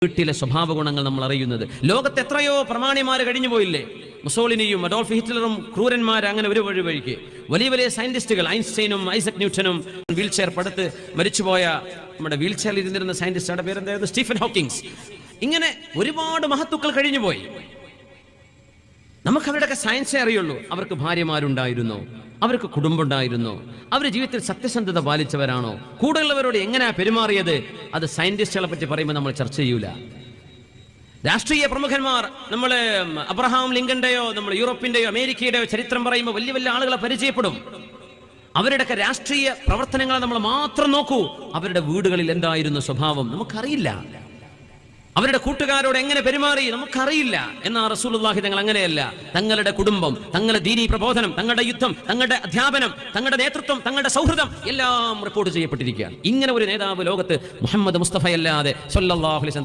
വീട്ടിലെ സ്വഭാവ ഗുണങ്ങൾ നമ്മൾ അറിയുന്നത്. ലോകത്ത് എത്രയോ പ്രമാണിമാർ കഴിഞ്ഞു പോയില്ലേ? മുസോളിനിയും അഡോൾഫ് ഹിറ്റ്ലറും ക്രൂരന്മാർ അങ്ങനെ ഒരു വഴിക്ക് വലിയ വലിയ സയന്റിസ്റ്റുകൾ, ഐൻസ്റ്റൈനും ഐസക് ന്യൂട്ടനും, വീൽ ചെയർ പടുത്ത് മരിച്ചുപോയ നമ്മുടെ വീൽ ചെയറിൽ ഇരുന്നിരുന്ന സയന്റിസ്റ്റുടെ പേരെന്തായിരുന്നു? Stephen Hawkins. ഇങ്ങനെ ഒരുപാട് മഹത്തുക്കൾ കഴിഞ്ഞുപോയി. നമുക്ക് അവരുടെയൊക്കെ സയൻസേ അറിയുള്ളൂ. അവർക്ക് ഭാര്യമാരുണ്ടായിരുന്നോ? അവർക്ക് കുടുംബമുണ്ടായിരുന്നോ? അവർ ജീവിതത്തിൽ സത്യസന്ധത പാലിച്ചവരാണോ? കൂടെയുള്ളവരോട് എങ്ങനെയാ പെരുമാറിയത്? അത് സയന്റിസ്റ്റുകളെ പറ്റി പറയുമ്പോൾ നമ്മൾ ചർച്ച ചെയ്യൂല. രാഷ്ട്രീയ പ്രമുഖന്മാർ, നമ്മൾ അബ്രഹാം ലിങ്കന്റെയോ നമ്മൾ യൂറോപ്പിന്റെയോ അമേരിക്കയുടെയോ ചരിത്രം പറയുമ്പോൾ വലിയ വലിയ ആളുകളെ പരിചയപ്പെടും. അവരുടെയൊക്കെ രാഷ്ട്രീയ പ്രവർത്തനങ്ങളെ നമ്മൾ മാത്രം നോക്കൂ. അവരുടെ വീടുകളിൽ എന്തായിരുന്നു സ്വഭാവം നമുക്കറിയില്ല. അവരുടെ കൂട്ടുകാരോട് എങ്ങനെ പെരുമാറി നമുക്കറിയില്ല. എന്നാൽ റസൂലുള്ളാഹി തങ്ങൾ അങ്ങനെയല്ല. തങ്ങളുടെ കുടുംബം, തങ്ങളുടെ ദീനീ പ്രബോധനം, തങ്ങളുടെ യുദ്ധം, തങ്ങളുടെ അധ്യാപനം, തങ്ങളുടെ നേതൃത്വം, തങ്ങളുടെ സൗഹൃദം എല്ലാം റിപ്പോർട്ട് ചെയ്യപ്പെട്ടിരിക്കുകയാണ്. ഇങ്ങനെ ഒരു നേതാവ് ലോകത്ത് മുഹമ്മദ് മുസ്തഫയല്ലാതെ സ്വല്ലല്ലാഹു അലൈഹി വസല്ലം